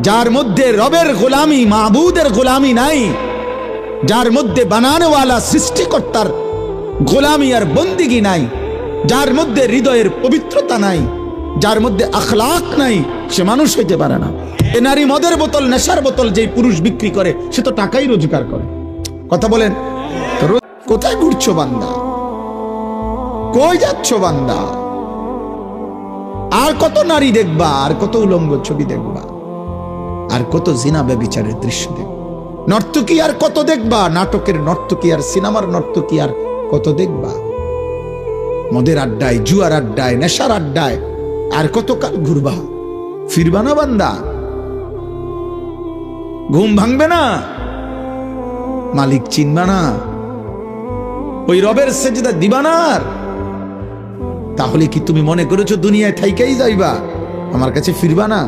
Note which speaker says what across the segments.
Speaker 1: যার মধ্যে রবের গোলামি মাহবুদের গোলামি নাই, যার মধ্যে বানানোওয়ালা সৃষ্টিকর্তার গোলামি আর বন্দিগি নাই, যার মধ্যে হৃদয়ের পবিত্রতা নাই, যার মধ্যে আখলাক নাই, সে মানুষ হইতে পারে না। এ নারী মদের বোতল নেশার বোতল যেই পুরুষ বিক্রি করে সে তো টাকাই রোজগার করে। কথা বলেন, কোথায় ঘুরছো বান্দা? কই যাচ্ছ বান্দা? আর কত নারী দেখবা, আর কত উলঙ্গ ছবি দেখবা, আর কত জিনা ব্যভিচারের দৃশ্য দেখবা। নর্তকী আর কত দেখবা, নাটকের নর্তকী আর সিনেমার নর্তকী আর কত দেখবা। মদের আড্ডায়, জুয়ার আড্ডায়, নেশার আড্ডায় আর কতকাল ঘুরবা? ফিরবা না বান্দা? ঘুম ভাঙবে না? মালিক চিনবা না? ওই রবের সেজদা দিবা না? তাহলে কি তুমি মনে করেছো দুনিয়ায় থাইকাই যাইবা, আমার কাছে ফিরবা না?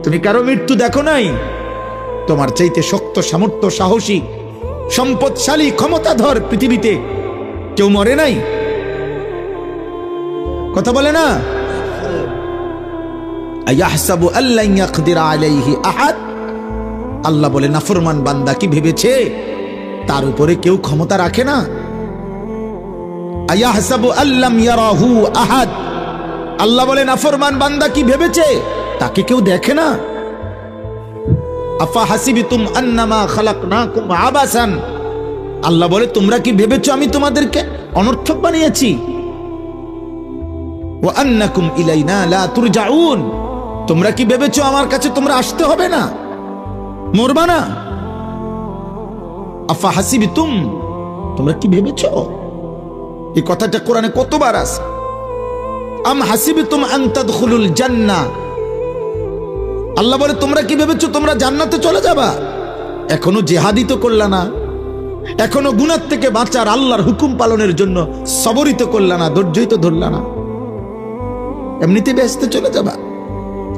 Speaker 1: তুমি কারো মৃত্যু দেখো নাই? তোমার চাইতে শক্ত, সামর্থ্য, সাহসী, সম্পদশালী, ক্ষমতাধর পৃথিবীতে কেউ মরে নাই? কথা বলে না? আয়াহসাবু আল্লান ইয়াকদির আলাইহি আহাদ। আল্লাহ বলে নাফরমান বান্দা কি ভেবেছে তার উপরে কেউ ক্ষমতা রাখে না? আয়াহসাবু আল্লাম ইয়ারাহু আহাদ। আল্লাহ বলে নাফরমান বান্দা কি ভেবেছে তাকে কেউ দেখে না? আফা হাসিবিতুম আন্নামা খালাকনাকুম আবাসান। আল্লাহ বলে তোমরা কি ভেবেছো আমি তোমাদেরকে অনর্থক বানিয়েছি? ওয়া আন্নাকুম ইলাইনা লা তুরজাউন। তোমরা কি ভেবেছো আমার কাছে তোমরা আসতে হবে না, মরবা না? আফা হাসিবিতুম, তোমরা কি ভেবেছো? এই কথাটা কোরআনে কতবার আছে? আম হাসিবিতুম আন তাদখুলুল জান্নাহ। আল্লাহ বলে তোমরা কি ভেবেছো তোমরা জান্নাতে চলে যাবা? এখনো জিহাদই তো করলা না, এখনো গুনাহ থেকে বাঁচার আল্লাহর হুকুম পালনের জন্য সবরই তো করলা না, ধৈর্যই তো ধরলা না, এমনিতে ব্যস্ত চলে যাবা।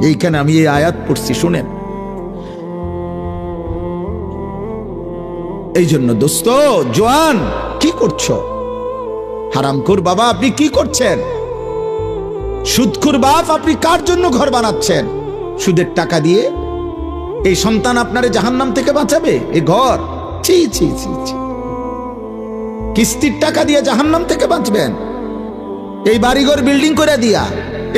Speaker 1: এইখানে আমি এই আয়াত পড়ছি, শুনেন। এই জন্য দোস্ত, জওয়ান, কি করছো? হারামখোর বাবা আপনি কি করছেন? সুদখোর বাপ আপনি কার জন্য ঘর বানাচ্ছেন? সুদের টাকা দিয়ে এই সন্তান আপনারে জাহান্নাম থেকে বাঁচাবে? এই ঘর, ছি ছি ছি ছি। কিস্তির টাকা দিয়ে জাহান্নাম থেকে বাঁচবেন? এই বাড়িঘর বিল্ডিং করে দিয়া,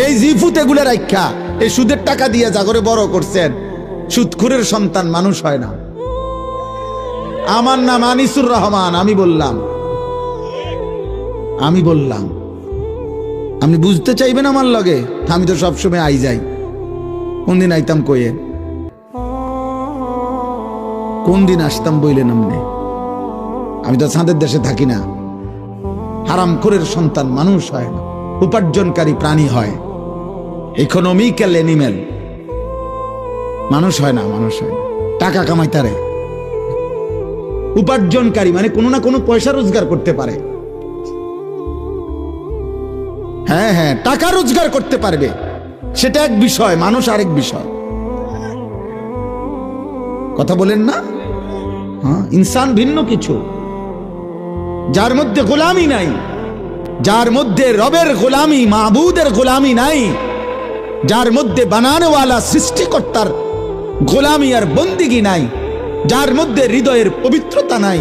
Speaker 1: এই জিফুত এগুলো রাখা, এই সুদের টাকা দিয়ে জাগরে বড় করছেন। সুদখোরের সন্তান মানুষ হয় না। আমার নাম আনিসুর রহমান। আমি বললাম আপনি বুঝতে চাইবেন আমার লগে? আমি তো সবসময় আই যাই। কোন দিন আইতাম কয়ে, কোন দিন আসতাম বইলেন আপনি? আমি তো চাঁদের দেশে থাকি না। হারামখোরের সন্তান মানুষ হয় না, উপার্জনকারী প্রাণী হয়, ইকোনমিক্যাল অ্যানিমেল। মানুষ হয় না, মানুষ হয় না। টাকা কামাইতারে উপার্জনকারী মানে কোনো না কোনো পয়সা রোজগার করতে পারে। হ্যাঁ হ্যাঁ, টাকা রোজগার করতে পারবে, সেটা এক বিষয়, মানুষ আরেক বিষয়। কথা বলেন না? হ্যাঁ, ইনসান ভিন্ন কিছু। যার মধ্যে গোলামি নাই, যার মধ্যে রবের গোলামি মাহবুদের গোলামি নাই, যার মধ্যে বানানোওয়ালা সৃষ্টিকর্তার গোলামি আর বন্দিগি নাই, যার মধ্যে হৃদয়ের পবিত্রতা নাই,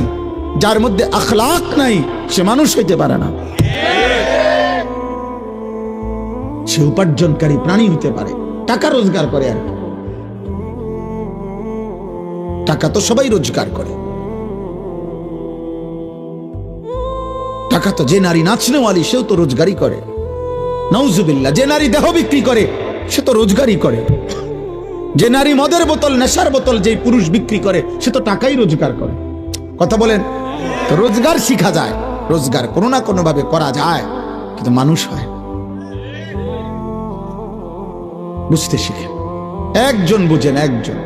Speaker 1: যার মধ্যে আখলাক নাই, সে মানুষ হইতে পারে না। সে উপার্জনকারী প্রাণী হইতে পারে, টাকা রোজগার করে। আর টাকা তো সবাই রোজগার করে। টাকা তো যে নারী নাচনেওয়ালি সেও তো রোজগারই করে। নাউজুবিল্লাহ। যে নারী দেহ বিক্রি করে সে তো রোজগারই করে। যে নারী মদের বোতল নেশার বোতল যেই পুরুষ বিক্রি করে সে তো টাকাই রোজগার করে। কথা বলেন? তো রোজগার শিখা যায়, রোজগার কোনো না কোনো ভাবে করা যায়, কিন্তু মানুষ হয়। বুঝতে শিখে একজন, বুঝেন একজন।